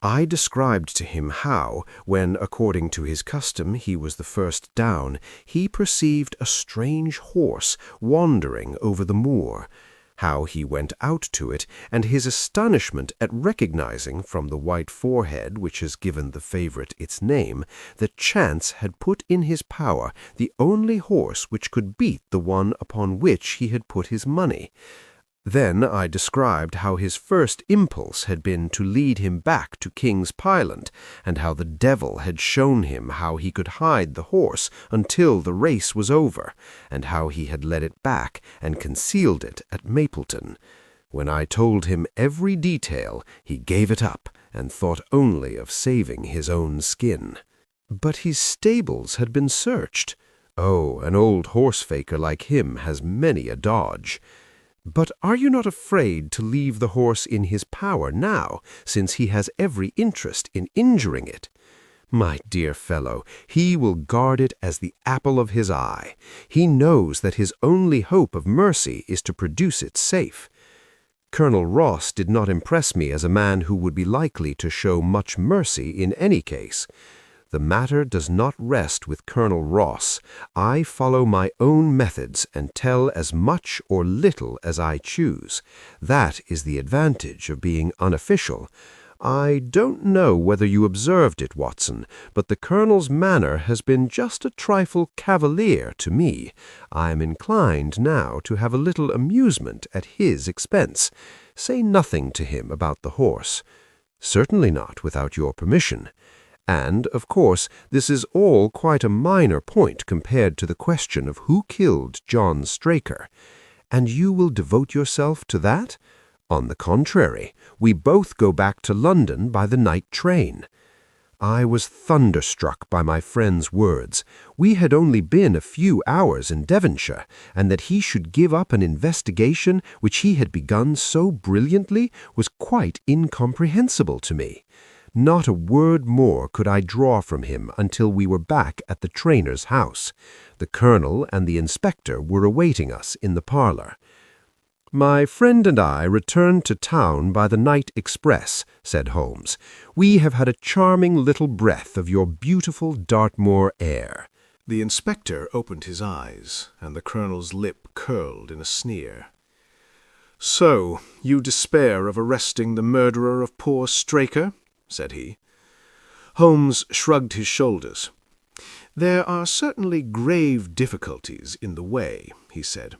I described to him how, when, according to his custom, he was the first down, he perceived a strange horse wandering over the moor, how he went out to it, and his astonishment at recognizing, from the white forehead which has given the favourite its name, that chance had put in his power the only horse which could beat the one upon which he had put his money. Then I described how his first impulse had been to lead him back to King's Pyland, and how the devil had shown him how he could hide the horse until the race was over, and how he had led it back and concealed it at Mapleton. When I told him every detail, he gave it up, and thought only of saving his own skin. But his stables had been searched. Oh, an old horse-faker like him has many a dodge. But are you not afraid to leave the horse in his power now, since he has every interest in injuring it? My dear fellow, he will guard it as the apple of his eye. He knows that his only hope of mercy is to produce it safe. Colonel Ross did not impress me as a man who would be likely to show much mercy in any case. The matter does not rest with Colonel Ross. I follow my own methods and tell as much or little as I choose. That is the advantage of being unofficial. I don't know whether you observed it, Watson, but the Colonel's manner has been just a trifle cavalier to me. I am inclined now to have a little amusement at his expense. Say nothing to him about the horse. Certainly not without your permission. And, of course, this is all quite a minor point compared to the question of who killed John Straker. And you will devote yourself to that? On the contrary, we both go back to London by the night train. I was thunderstruck by my friend's words. We had only been a few hours in Devonshire, and that he should give up an investigation which he had begun so brilliantly was quite incomprehensible to me. Not a word more could I draw from him until we were back at the trainer's house. The colonel and the inspector were awaiting us in the parlour. "My friend and I returned to town by the night express," said Holmes. "We have had a charming little breath of your beautiful Dartmoor air." The inspector opened his eyes, and the colonel's lip curled in a sneer. "So, you despair of arresting the murderer of poor Straker?" said he. Holmes shrugged his shoulders. "There are certainly grave difficulties in the way," he said.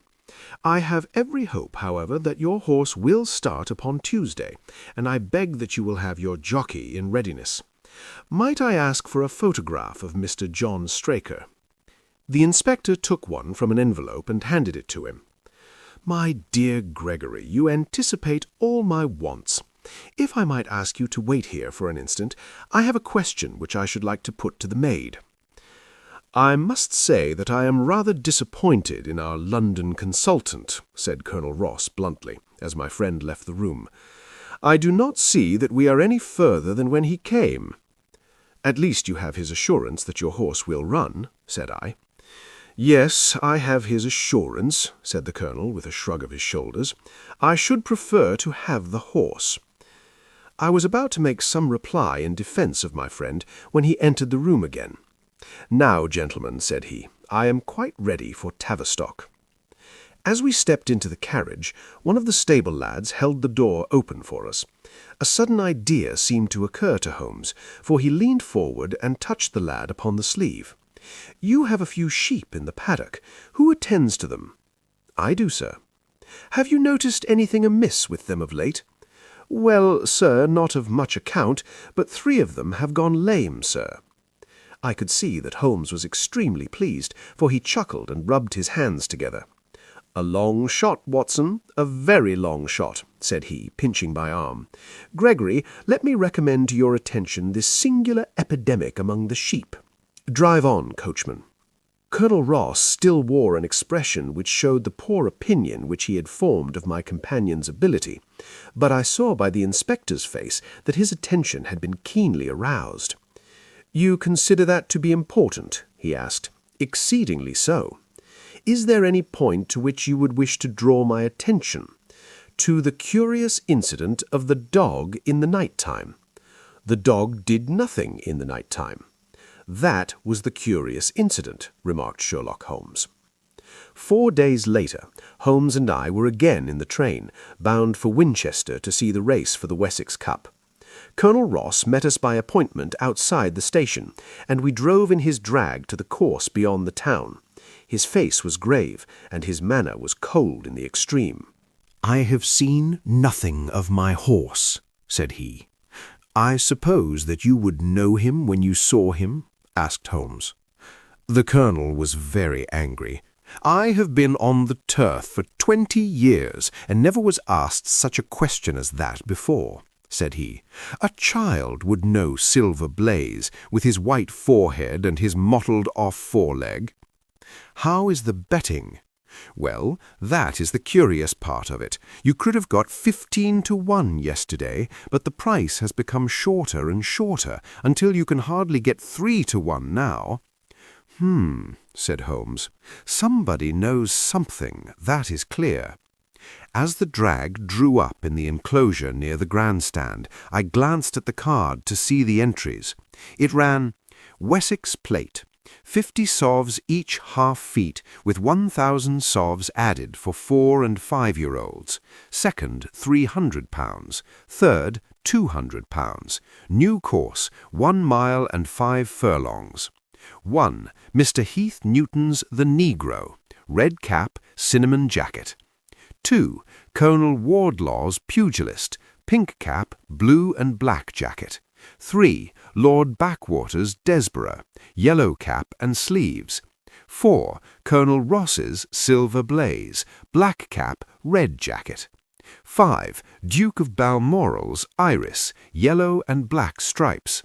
"I have every hope, however, that your horse will start upon Tuesday, and I beg that you will have your jockey in readiness. Might I ask for a photograph of Mr. John Straker?" The inspector took one from an envelope and handed it to him. "My dear Gregory, you anticipate all my wants. If I might ask you to wait here for an instant, I have a question which I should like to put to the maid." "I must say that I am rather disappointed in our London consultant," said Colonel Ross bluntly, as my friend left the room. "I do not see that we are any further than when he came." "At least you have his assurance that your horse will run," said I. "Yes, I have his assurance," said the colonel with a shrug of his shoulders. "I should prefer to have the horse." I was about to make some reply in defence of my friend when he entered the room again. "Now, gentlemen," said he, "I am quite ready for Tavistock." As we stepped into the carriage, one of the stable lads held the door open for us. A sudden idea seemed to occur to Holmes, for he leaned forward and touched the lad upon the sleeve. "You have a few sheep in the paddock. Who attends to them?" "I do, sir." "Have you noticed anything amiss with them of late?" "Well, sir, not of much account, but 3 of them have gone lame, sir." I could see that Holmes was extremely pleased, for he chuckled and rubbed his hands together. "A long shot, Watson, a very long shot," said he, pinching my arm. "Gregory, let me recommend to your attention this singular epidemic among the sheep. Drive on, coachman." Colonel Ross still wore an expression which showed the poor opinion which he had formed of my companion's ability, but I saw by the inspector's face that his attention had been keenly aroused. "You consider that to be important?" he asked. "Exceedingly so. Is there any point to which you would wish to draw my attention? To the curious incident of the dog in the night-time. The dog did nothing in the night-time. That was the curious incident," remarked Sherlock Holmes. 4 days later, Holmes and I were again in the train, bound for Winchester to see the race for the Wessex Cup. Colonel Ross met us by appointment outside the station, and we drove in his drag to the course beyond the town. His face was grave, and his manner was cold in the extreme. "I have seen nothing of my horse," said he. "I suppose that you would know him when you saw him?" asked Holmes. The colonel was very angry. "I have been on the turf for 20 years, and never was asked such a question as that before," said he. "A child would know Silver Blaze, with his white forehead and his mottled-off foreleg. How is the betting? Well, that is the curious part of it. You could have got 15 to 1 yesterday, but the price has become shorter and shorter, until you can hardly get 3 to 1 now." Said Holmes. "Somebody knows something, that is clear." As the drag drew up in the enclosure near the grandstand, I glanced at the card to see the entries. It ran, "Wessex Plate. 50 sovs each half-feet, with 1,000 sovs added for 4 and 5-year-olds. Second, £300. Third, £200. New course, 1 mile and 5 furlongs. 1. Mr. Heath Newton's The Negro. Red cap, cinnamon jacket. 2. Colonel Wardlaw's Pugilist. Pink cap, blue and black jacket. 3. Lord Backwater's Desborough, yellow cap and sleeves. 4. Colonel Ross's Silver Blaze, black cap, red jacket. 5. Duke of Balmoral's Iris, yellow and black stripes.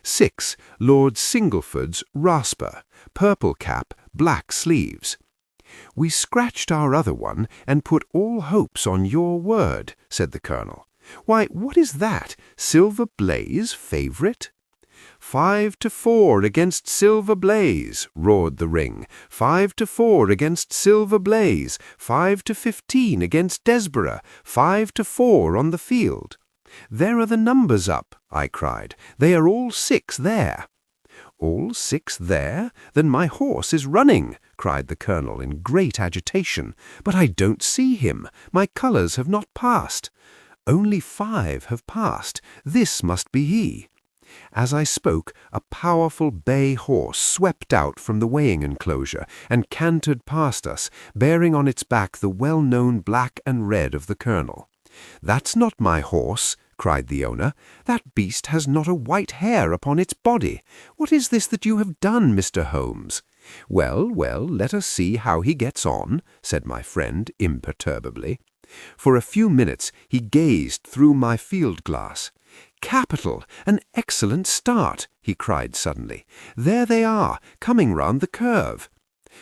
6. Lord Singleford's Rasper, purple cap, black sleeves." "We scratched our other one and put all hopes on your word," said the colonel. "Why, what is that? Silver Blaze favourite?" 5 to 4 against Silver Blaze, roared the ring. 5 to 4 against Silver Blaze. 5 to 15 against Desborough. 5 to 4 on the field. "There are the numbers up," I cried. "They are all 6 there." "All 6 there? Then my horse is running," cried the colonel in great agitation. "But I don't see him. My colours have not passed." "Only 5 have passed. This must be he." As I spoke, a powerful bay horse swept out from the weighing enclosure and cantered past us, bearing on its back the well-known black and red of the colonel. "That's not my horse," cried the owner. "That beast has not a white hair upon its body. What is this that you have done, Mr. Holmes?" "Well, well, let us see how he gets on," said my friend imperturbably. For a few minutes he gazed through my field-glass. "Capital! An excellent start!" he cried suddenly. "There they are, coming round the curve."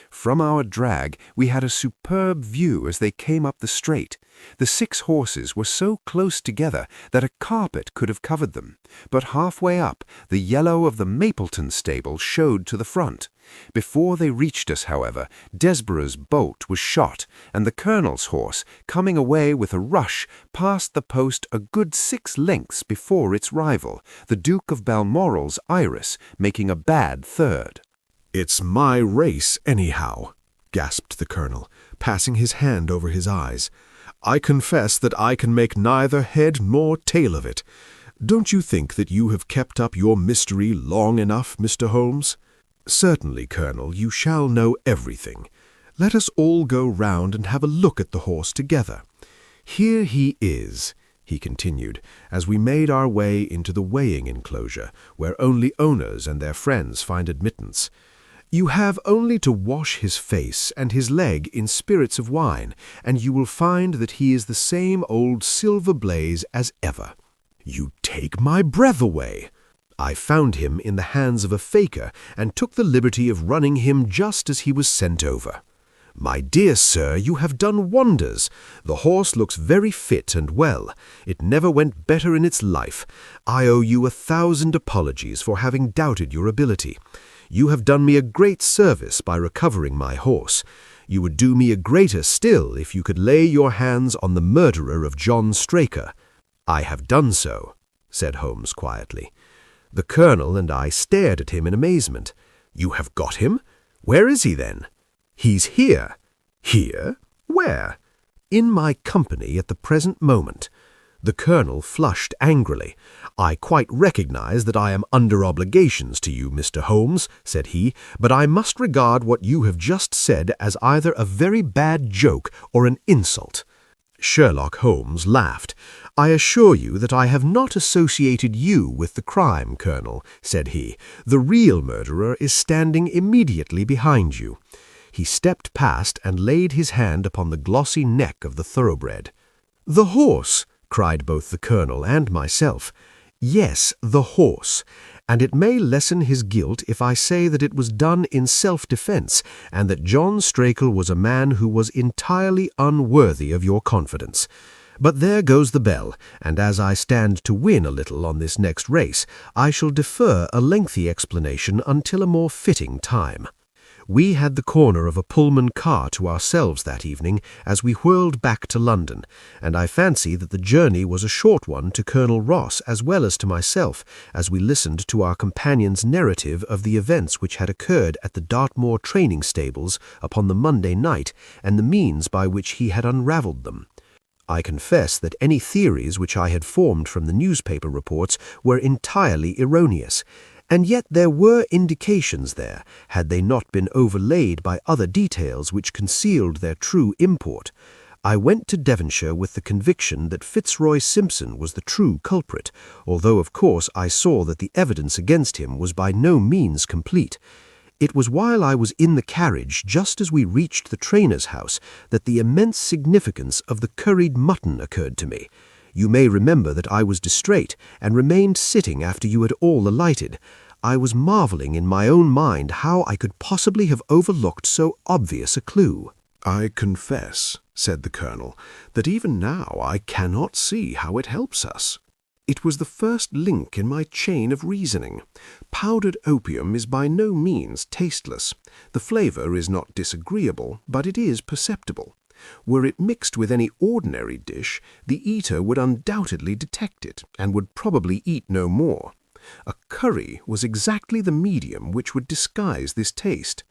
From our drag we had a superb view as they came up the straight. The 6 horses were so close together that a carpet could have covered them, but halfway up the yellow of the Mapleton stable showed to the front. Before they reached us, however, Desborough's bolt was shot, and the colonel's horse, coming away with a rush, passed the post a good 6 lengths before its rival, the Duke of Balmoral's Iris, making a bad third. "It's my race, anyhow," gasped the colonel, passing his hand over his eyes. "I confess that I can make neither head nor tail of it. Don't you think that you have kept up your mystery long enough, Mr. Holmes?" "Certainly, Colonel, you shall know everything. Let us all go round and have a look at the horse together. Here he is," he continued, as we made our way into the weighing enclosure, where only owners and their friends find admittance. "You have only to wash his face and his leg in spirits of wine, and you will find that he is the same old Silver Blaze as ever." "You take my breath away." I found him in the hands of a faker and took the liberty of running him just as he was sent over. My dear sir, you have done wonders. The horse looks very fit and well. It never went better in its life. I owe you 1,000 apologies for having doubted your ability. You have done me a great service by recovering my horse. You would do me a greater still if you could lay your hands on the murderer of John Straker." "I have done so," said Holmes quietly. The Colonel and I stared at him in amazement. "You have got him? Where is he then?" "He's here." "Here? Where?" "In my company at the present moment." The Colonel flushed angrily. "I quite recognize that I am under obligations to you, Mr. Holmes," said he, "but I must regard what you have just said as either a very bad joke or an insult." Sherlock Holmes laughed. "I assure you that I have not associated you with the crime, Colonel," said he. "The real murderer is standing immediately behind you." He stepped past and laid his hand upon the glossy neck of the thoroughbred. "The horse!" cried both the Colonel and myself. "Yes, the horse. And it may lessen his guilt if I say that it was done in self-defense, and that John Straker was a man who was entirely unworthy of your confidence. But there goes the bell, and as I stand to win a little on this next race, I shall defer a lengthy explanation until a more fitting time." We had the corner of a Pullman car to ourselves that evening as we whirled back to London, and I fancy that the journey was a short one to Colonel Ross as well as to myself, as we listened to our companion's narrative of the events which had occurred at the Dartmoor training stables upon the Monday night, and the means by which he had unravelled them. I confess that any theories which I had formed from the newspaper reports were entirely erroneous, and yet there were indications there, had they not been overlaid by other details which concealed their true import. I went to Devonshire with the conviction that Fitzroy Simpson was the true culprit, although of course I saw that the evidence against him was by no means complete. It was while I was in the carriage, just as we reached the trainer's house, that the immense significance of the curried mutton occurred to me. You may remember that I was distrait, and remained sitting after you had all alighted. I was marvelling in my own mind how I could possibly have overlooked so obvious a clue. "I confess," said the Colonel, "that even now I cannot see how it helps us. It was the first link in my chain of reasoning. Powdered opium is by no means tasteless. The flavour is not disagreeable, but it is perceptible. Were it mixed with any ordinary dish, the eater would undoubtedly detect it, and would probably eat no more. A curry was exactly the medium which would disguise this taste.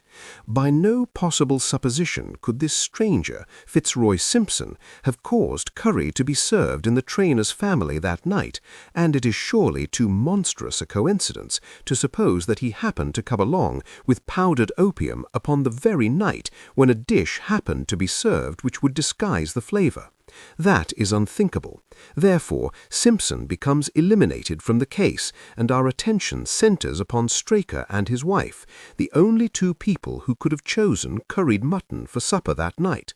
By no possible supposition could this stranger, Fitzroy Simpson, have caused curry to be served in the trainer's family that night, and it is surely too monstrous a coincidence to suppose that he happened to come along with powdered opium upon the very night when a dish happened to be served which would disguise the flavour. That is unthinkable. Therefore, Simpson becomes eliminated from the case, and our attention centres upon Straker and his wife, the only two people who could have chosen curried mutton for supper that night.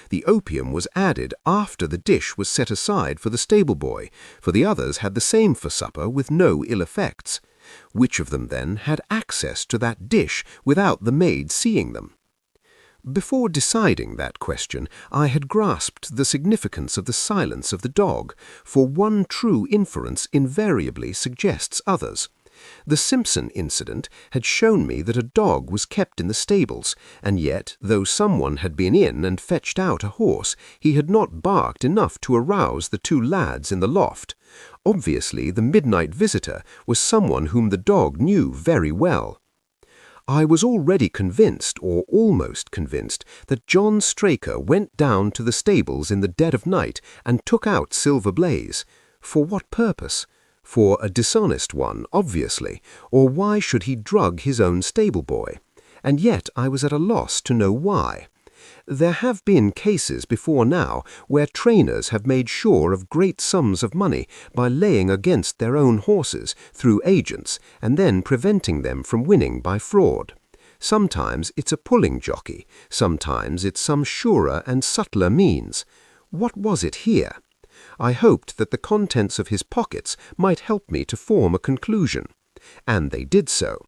The opium was added after the dish was set aside for the stable-boy, for the others had the same for supper with no ill effects. Which of them, then, had access to that dish without the maid seeing them? Before deciding that question, I had grasped the significance of the silence of the dog, for one true inference invariably suggests others. The Simpson incident had shown me that a dog was kept in the stables, and yet, though someone had been in and fetched out a horse, he had not barked enough to arouse the two lads in the loft. Obviously, the midnight visitor was someone whom the dog knew very well. I was already convinced, or almost convinced, that John Straker went down to the stables in the dead of night and took out Silver Blaze. For what purpose? For a dishonest one, obviously, or why should he drug his own stable-boy? And yet I was at a loss to know why. There have been cases before now where trainers have made sure of great sums of money by laying against their own horses through agents and then preventing them from winning by fraud. Sometimes it's a pulling jockey, sometimes it's some surer and subtler means. What was it here? I hoped that the contents of his pockets might help me to form a conclusion. and they did so.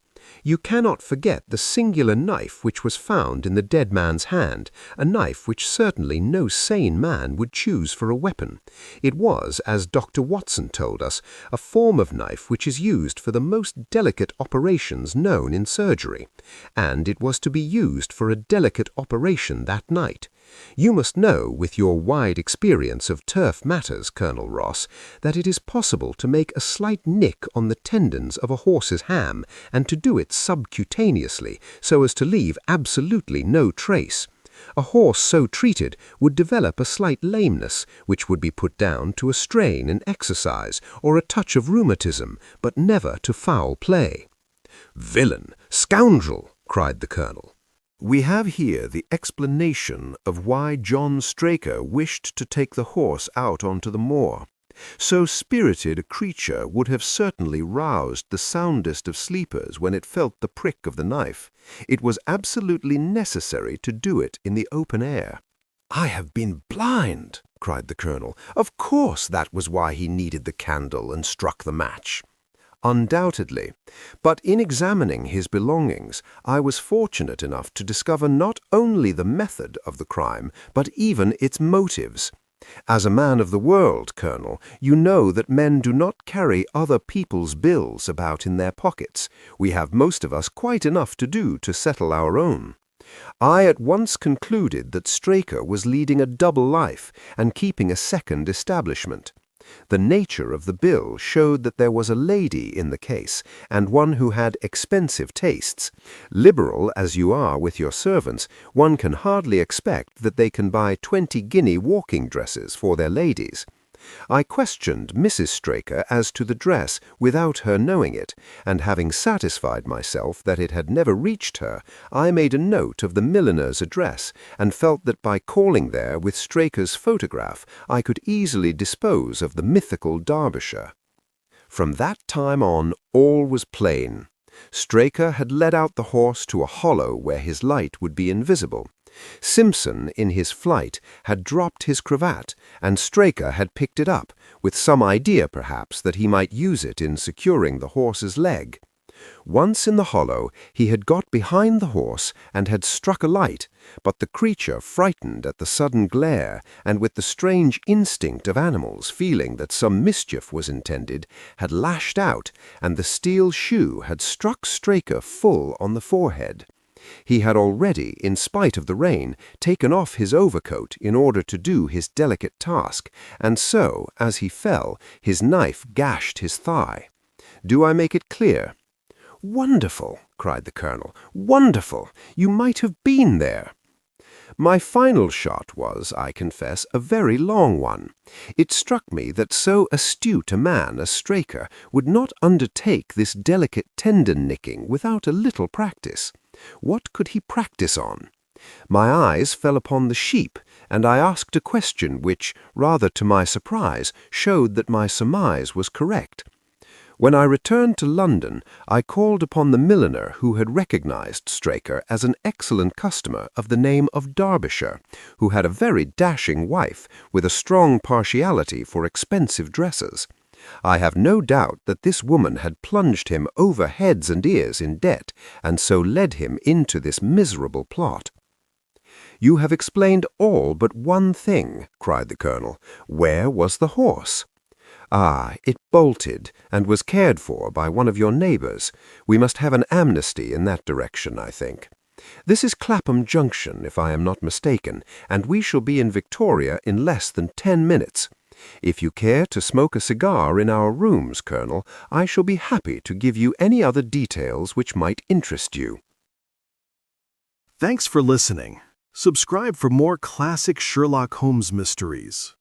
You cannot forget the singular knife which was found in the dead man's hand, a knife which certainly no sane man would choose for a weapon. It was, as Dr. Watson told us, a form of knife which is used for the most delicate operations known in surgery, and it was to be used for a delicate operation that night. You must know, with your wide experience of turf matters, Colonel Ross, that it is possible to make a slight nick on the tendons of a horse's ham, and to do it subcutaneously, so as to leave absolutely no trace. A horse so treated would develop a slight lameness, which would be put down to a strain in exercise or a touch of rheumatism, but never to foul play. "Villain! Scoundrel!" cried the colonel. We have here the explanation of why John Straker wished to take the horse out onto the moor. So spirited a creature would have certainly roused the soundest of sleepers when it felt the prick of the knife. It was absolutely necessary to do it in the open air. "I have been blind!" cried the colonel. "Of course that was why he needed the candle and struck the match." Undoubtedly, but in examining his belongings, I was fortunate enough to discover not only the method of the crime, but even its motives. As a man of the world, Colonel, you know that men do not carry other people's bills about in their pockets. We have most of us quite enough to do to settle our own. I at once concluded that Straker was leading a double life and keeping a second establishment. The nature of the bill showed that there was a lady in the case, and one who had expensive tastes. Liberal as you are with your servants, one can hardly expect that they can buy 20-guinea walking dresses for their ladies. I questioned Mrs. Straker as to the dress without her knowing it, and having satisfied myself that it had never reached her, I made a note of the milliner's address, and felt that by calling there with Straker's photograph I could easily dispose of the mythical Derbyshire. From that time on all was plain. Straker had led out the horse to a hollow where his light would be invisible. Simpson, in his flight, had dropped his cravat, and Straker had picked it up, with some idea, perhaps, that he might use it in securing the horse's leg. Once in the hollow, he had got behind the horse and had struck a light, but the creature, frightened at the sudden glare, and with the strange instinct of animals feeling that some mischief was intended, had lashed out, and the steel shoe had struck Straker full on the forehead. He had already, in spite of the rain, taken off his overcoat in order to do his delicate task, and so, as he fell, his knife gashed his thigh. Do I make it clear? "Wonderful!" cried the colonel. "Wonderful! You might have been there." My final shot was, I confess, a very long one. It struck me that so astute a man as Straker would not undertake this delicate tendon-nicking without a little practice. What could he practice on? My eyes fell upon the sheep, and I asked a question which, rather to my surprise, showed that my surmise was correct. When I returned to London, I called upon the milliner who had recognized Straker as an excellent customer of the name of Derbyshire, who had a very dashing wife with a strong partiality for expensive dresses. I have no doubt that this woman had plunged him over heads and ears in debt, and so led him into this miserable plot. "You have explained all but one thing," cried the colonel. "Where was the horse?" "Ah, it bolted, and was cared for by one of your neighbours. We must have an amnesty in that direction, I think. This is Clapham Junction, if I am not mistaken, and we shall be in Victoria in less than 10 minutes. If you care to smoke a cigar in our rooms, Colonel, I shall be happy to give you any other details which might interest you." Thanks for listening. Subscribe for more classic Sherlock Holmes mysteries.